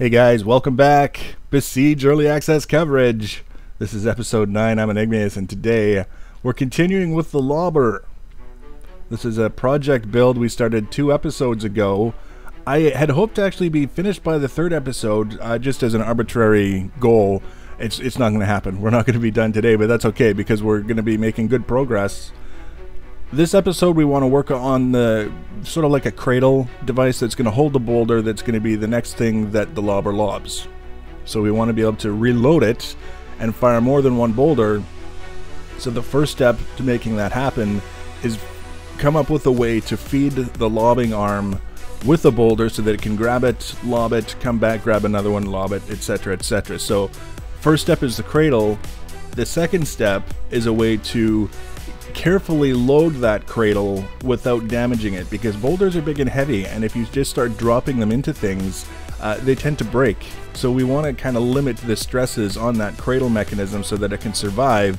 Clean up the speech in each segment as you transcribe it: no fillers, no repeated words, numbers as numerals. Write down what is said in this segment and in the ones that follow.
Hey guys, welcome back. Besiege Early Access coverage. This is episode 9. I'm Enigmaeus, and today we're continuing with the Lobber. This is a project build we started 2 episodes ago. I had hoped to actually be finished by the 3rd episode, just as an arbitrary goal. It's not going to happen. We're not going to be done today, but that's okay because we're going to be making good progress. This episode we want to work on the sort of like a cradle device that's going to hold the boulder that's going to be the next thing that the lobber lobs. So we want to be able to reload it and fire more than one boulder. So the first step to making that happen is come up with a way to feed the lobbing arm with a boulder so that it can grab it, lob it, come back, grab another one, lob it, etc., etc. So first step is the cradle. The second step is a way to carefully load that cradle without damaging it, because boulders are big and heavy, and if you just start dropping them into things, they tend to break. So we want to kind of limit the stresses on that cradle mechanism so that it can survive,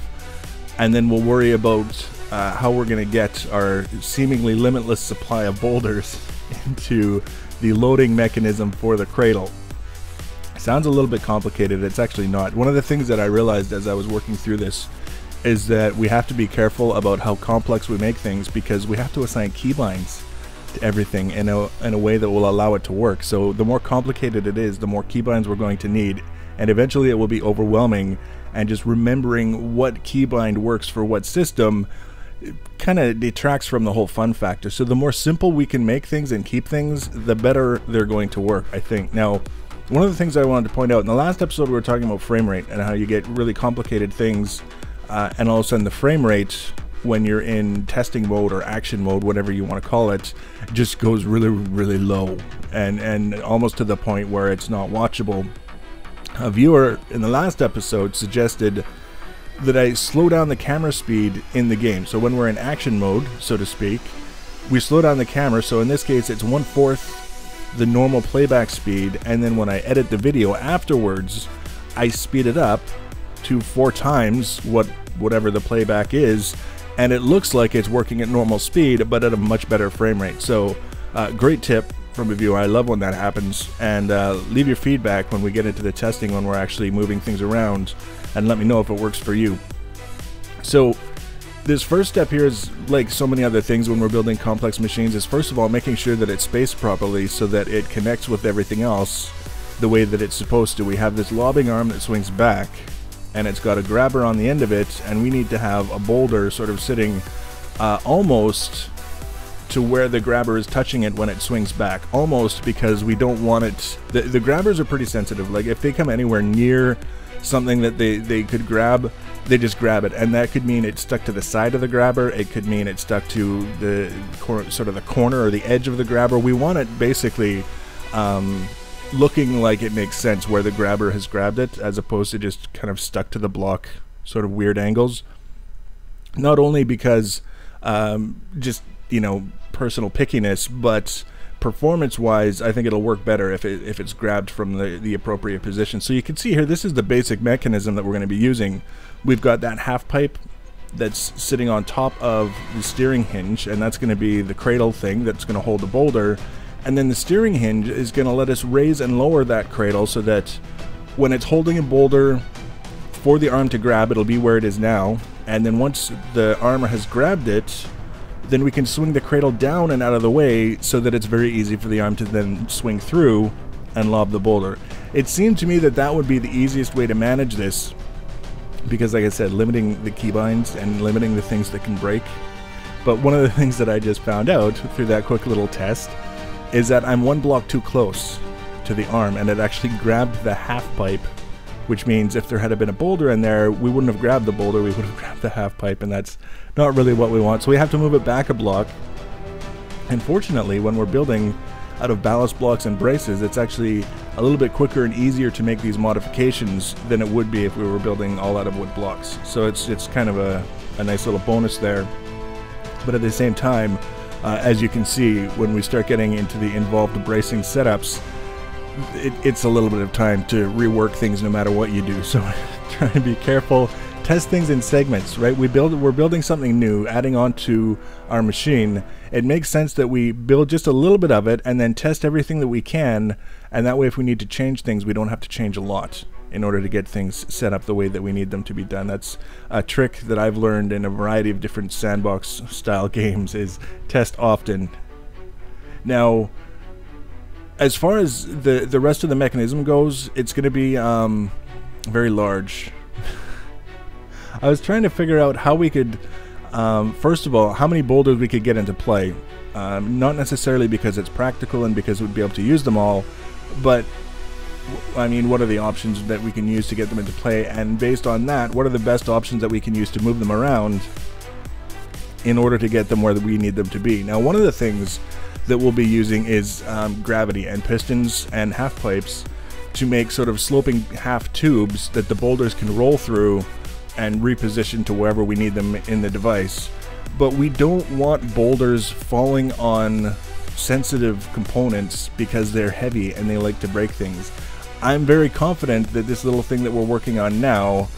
and then we'll worry about how we're going to get our seemingly limitless supply of boulders into the loading mechanism for the cradle. Sounds a little bit complicated. It's actually not. One of the things that I realized as I was working through this is that we have to be careful about how complex we make things, because we have to assign keybinds to everything in a way that will allow it to work. So the more complicated it is, the more keybinds we're going to need, and eventually it will be overwhelming, and just remembering what keybind works for what system kind of detracts from the whole fun factor. So the more simple we can make things and keep things, the better they're going to work, I think. Now, one of the things I wanted to point out, in the last episode we were talking about frame rate and how you get really complicated things and all of a sudden the frame rate when you're in testing mode or action mode, whatever you want to call it, just goes really low and almost to the point where it's not watchable. A viewer in the last episode suggested that I slow down the camera speed in the game. So when we're in action mode, so to speak, we slow down the camera. So in this case it's 1/4 the normal playback speed, and then when I edit the video afterwards I speed it up to 4 times whatever the playback is, and it looks like it's working at normal speed but at a much better frame rate. So great tip from a viewer. I love when that happens, and leave your feedback when we get into the testing, when we're actually moving things around, and let me know if it works for you. So this first step here is like so many other things when we're building complex machines, is first of all making sure that it's spaced properly so that it connects with everything else the way that it's supposed to. We have this lobbing arm that swings back, and it's got a grabber on the end of it, and we need to have a boulder sort of sitting almost to where the grabber is touching it when it swings back. Almost, because we don't want it... The grabbers are pretty sensitive. Like if they come anywhere near something that they could grab, they just grab it, and that could mean it's stuck to the side of the grabber. It could mean it's stuck to the sort of the corner or the edge of the grabber. We want it basically looking like it makes sense where the grabber has grabbed it, as opposed to just kind of stuck to the block, sort of weird angles. Not only because just, you know, personal pickiness, but performance-wise, I think it'll work better if it's grabbed from the appropriate position. So you can see here, this is the basic mechanism that we're going to be using. We've got that half pipe that's sitting on top of the steering hinge, and that's going to be the cradle thing that's going to hold the boulder. And then the steering hinge is going to let us raise and lower that cradle so that when it's holding a boulder for the arm to grab, it'll be where it is now. And then once the arm has grabbed it, then we can swing the cradle down and out of the way so that it's very easy for the arm to then swing through and lob the boulder. It seemed to me that that would be the easiest way to manage this, because like I said, limiting the keybinds and limiting the things that can break. But one of the things that I just found out through that quick little test is that I'm 1 block too close to the arm, and it actually grabbed the half pipe, which means if there had been a boulder in there, we wouldn't have grabbed the boulder, we would have grabbed the half pipe, and that's not really what we want. So we have to move it back a block. And fortunately, when we're building out of ballast blocks and braces, it's actually a little bit quicker and easier to make these modifications than it would be if we were building all out of wood blocks. So it's kind of a nice little bonus there. But at the same time, as you can see, when we start getting into the involved bracing setups, it's a little bit of time to rework things no matter what you do. So try to be careful, test things in segments, right? We're building something new, adding on to our machine. It makes sense that we build just a little bit of it and then test everything that we can, and that way if we need to change things, we don't have to change a lot in order to get things set up the way that we need them to be done. That's a trick that I've learned in a variety of different sandbox style games, is test often. Now, as far as the rest of the mechanism goes, it's going to be very large. I was trying to figure out how we could, first of all, how many boulders we could get into play. Not necessarily because it's practical and because we'd be able to use them all, but I mean, what are the options that we can use to get them into play, and based on that, what are the best options that we can use to move them around in order to get them where we need them to be. Now, one of the things that we'll be using is gravity and pistons and half pipes to make sort of sloping half tubes that the boulders can roll through and reposition to wherever we need them in the device. But we don't want boulders falling on sensitive components because they're heavy and they like to break things. I'm very confident that this little thing that we're working on now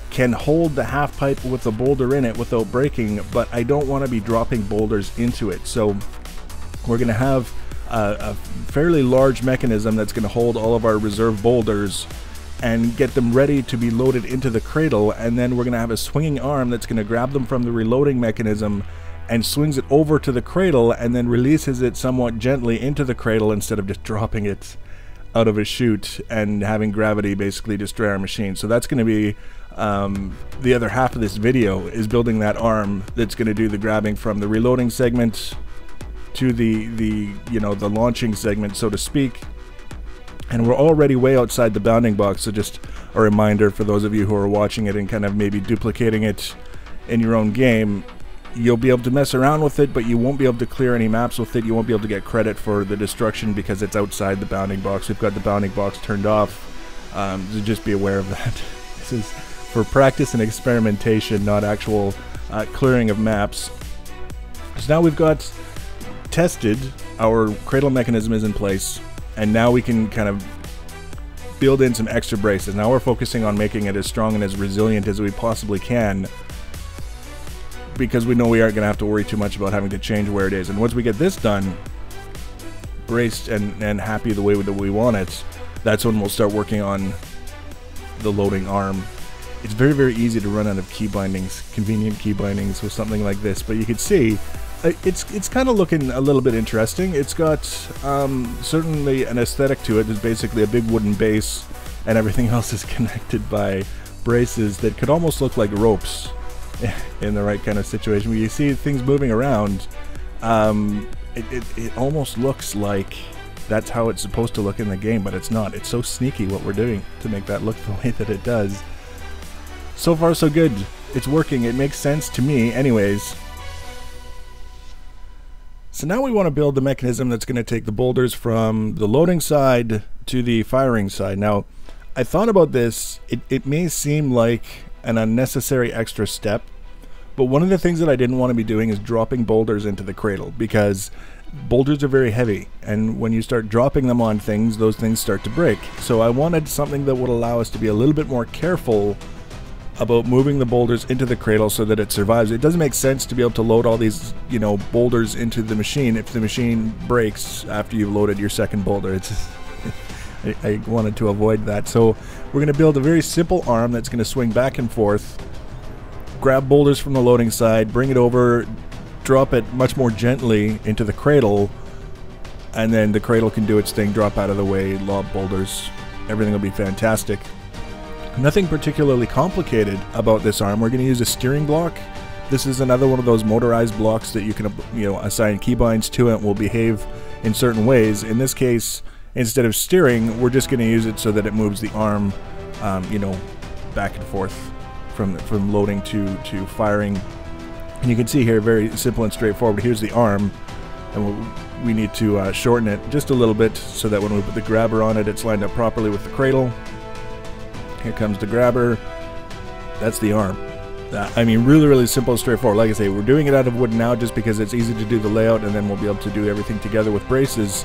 can hold the half pipe with the boulder in it without breaking, but I don't want to be dropping boulders into it. So we're going to have a fairly large mechanism that's going to hold all of our reserve boulders and get them ready to be loaded into the cradle, and then we're going to have a swinging arm that's going to grab them from the reloading mechanism and swings it over to the cradle and then releases it somewhat gently into the cradle instead of just dropping it out of a chute and having gravity basically destroy our machine. So that's going to be the other half of this video, is building that arm that's going to do the grabbing from the reloading segment to the launching segment, so to speak. And we're already way outside the bounding box, so just a reminder for those of you who are watching it and kind of maybe duplicating it in your own game. You'll be able to mess around with it, but you won't be able to clear any maps with it. You won't be able to get credit for the destruction because it's outside the bounding box. We've got the bounding box turned off, so just be aware of that. This is for practice and experimentation, not actual clearing of maps. So now we've got tested, our cradle mechanism is in place, and now we can kind of build in some extra braces. Now we're focusing on making it as strong and as resilient as we possibly can, because we know we aren't going to have to worry too much about having to change where it is. And once we get this done, braced and happy the way that we want it, that's when we'll start working on the loading arm. It's very, very easy to run out of key bindings, convenient key bindings with something like this, but you can see it's kind of looking a little bit interesting. It's got certainly an aesthetic to it. It's basically a big wooden base, and everything else is connected by braces that could almost look like ropes in the right kind of situation. When you see things moving around, it almost looks like that's how it's supposed to look in the game, but it's not. It's so sneaky what we're doing to make that look the way that it does. So far so good. It's working. It makes sense to me anyways. So now we want to build the mechanism that's going to take the boulders from the loading side to the firing side. Now, I thought about this. It may seem like an unnecessary extra step, but one of the things that I didn't want to be doing is dropping boulders into the cradle, because boulders are very heavy, and when you start dropping them on things, those things start to break. So I wanted something that would allow us to be a little bit more careful about moving the boulders into the cradle so that it survives. It doesn't make sense to be able to load all these, boulders into the machine if the machine breaks after you've loaded your second boulder. It's I wanted to avoid that. So we're going to build a very simple arm that's going to swing back and forth, grab boulders from the loading side, bring it over, drop it much more gently into the cradle, and then the cradle can do its thing, drop out of the way, lob boulders. Everything will be fantastic. Nothing particularly complicated about this arm. We're going to use a steering block. This is another one of those motorized blocks that you can assign keybinds to, and it will behave in certain ways. In this case, instead of steering, we're just going to use it so that it moves the arm back and forth from loading to firing. And you can see here, very simple and straightforward. Here's the arm, and we need to shorten it just a little bit so that when we put the grabber on it, it's lined up properly with the cradle. Here comes the grabber. That's the arm. I mean, really, really simple and straightforward. Like I say, we're doing it out of wood now just because it's easy to do the layout, and then we'll be able to do everything together with braces.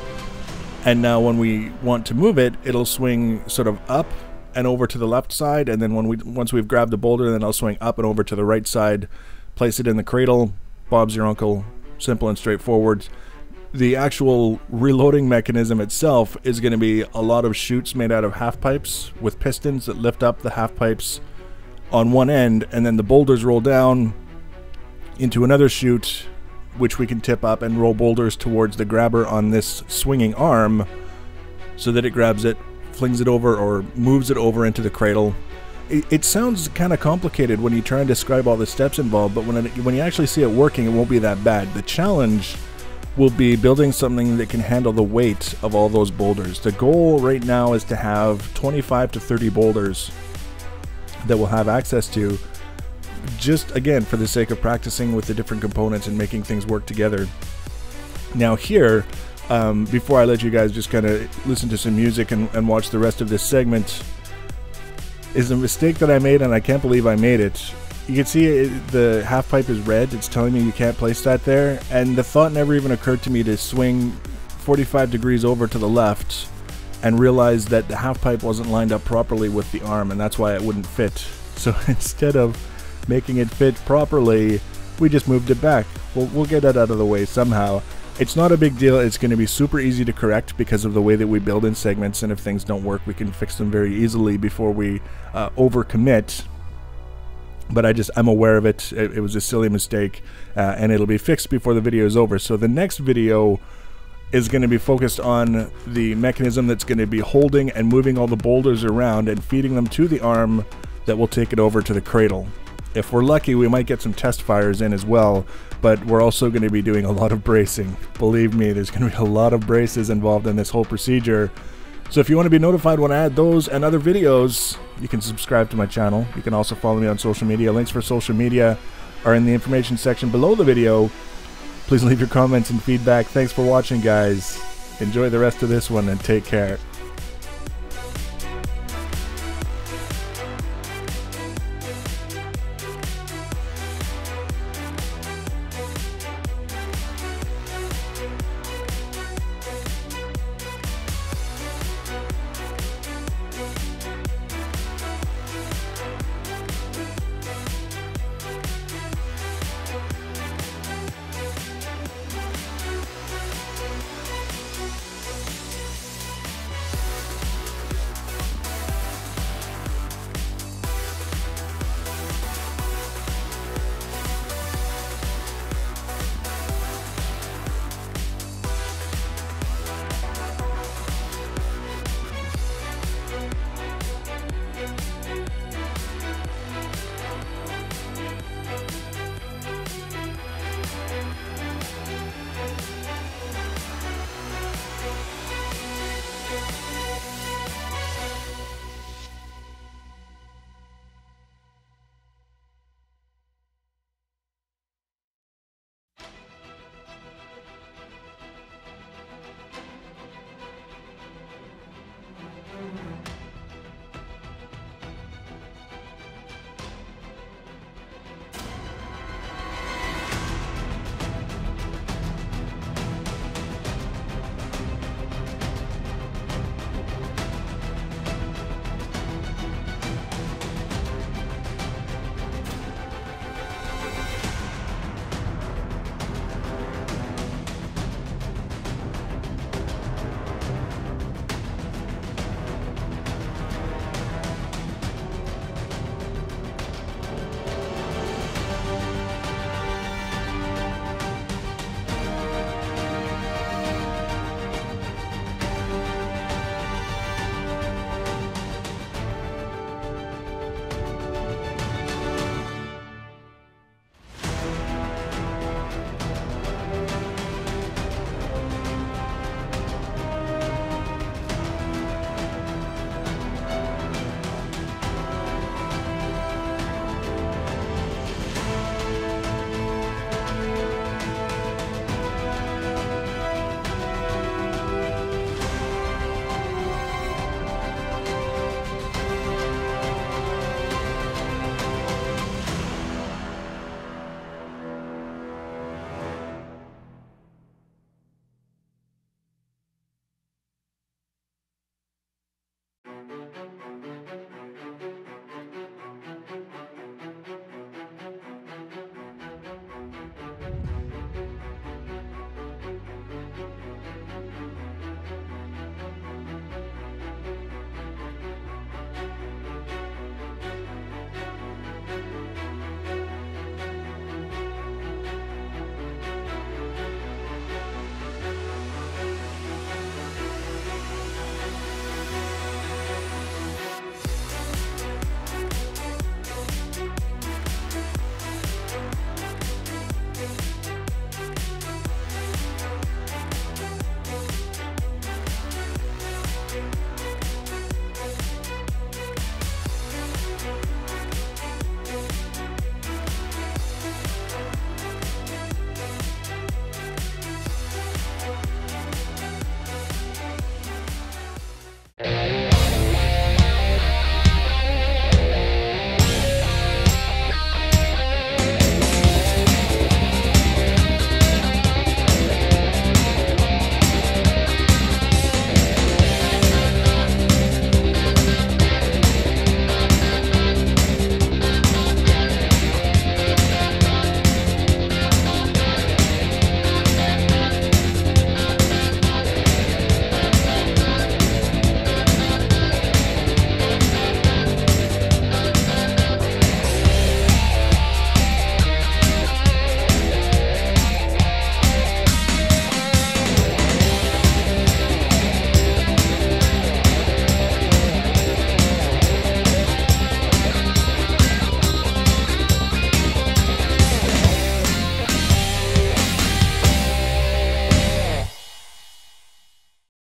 And now when we want to move it, it'll swing sort of up and over to the left side, and then once we've grabbed the boulder, then I'll swing up and over to the right side, place it in the cradle. Bob's your uncle. Simple and straightforward. The actual reloading mechanism itself is going to be a lot of chutes made out of half pipes with pistons that lift up the half pipes on one end, and then the boulders roll down into another chute, which we can tip up and roll boulders towards the grabber on this swinging arm so that it grabs it, flings it over, or moves it over into the cradle. It sounds kind of complicated when you try and describe all the steps involved, but when you actually see it working, it won't be that bad. The challenge will be building something that can handle the weight of all those boulders. The goal right now is to have 25 to 30 boulders that we'll have access to, just again for the sake of practicing with the different components and making things work together. Now here, before I let you guys just kind of listen to some music and watch the rest of this segment, is a mistake that I made, and I can't believe I made it. You can see the half pipe is red. It's telling me you can't place that there, and the thought never even occurred to me to swing 45 degrees over to the left and realize that the half pipe wasn't lined up properly with the arm, and that's why it wouldn't fit. So instead of making it fit properly, we just moved it back. We'll get that out of the way somehow. It's not a big deal. It's going to be super easy to correct because of the way that we build in segments, and if things don't work, we can fix them very easily before we overcommit. But I'm aware of it. It was a silly mistake, and it'll be fixed before the video is over. So the next video is going to be focused on the mechanism that's going to be holding and moving all the boulders around and feeding them to the arm that will take it over to the cradle. If we're lucky, we might get some test fires in as well, but we're also going to be doing a lot of bracing. Believe me, there's going to be a lot of braces involved in this whole procedure. So if you want to be notified when I add those and other videos, you can subscribe to my channel. You can also follow me on social media. Links for social media are in the information section below the video. Please leave your comments and feedback. Thanks for watching, guys. Enjoy the rest of this one and take care.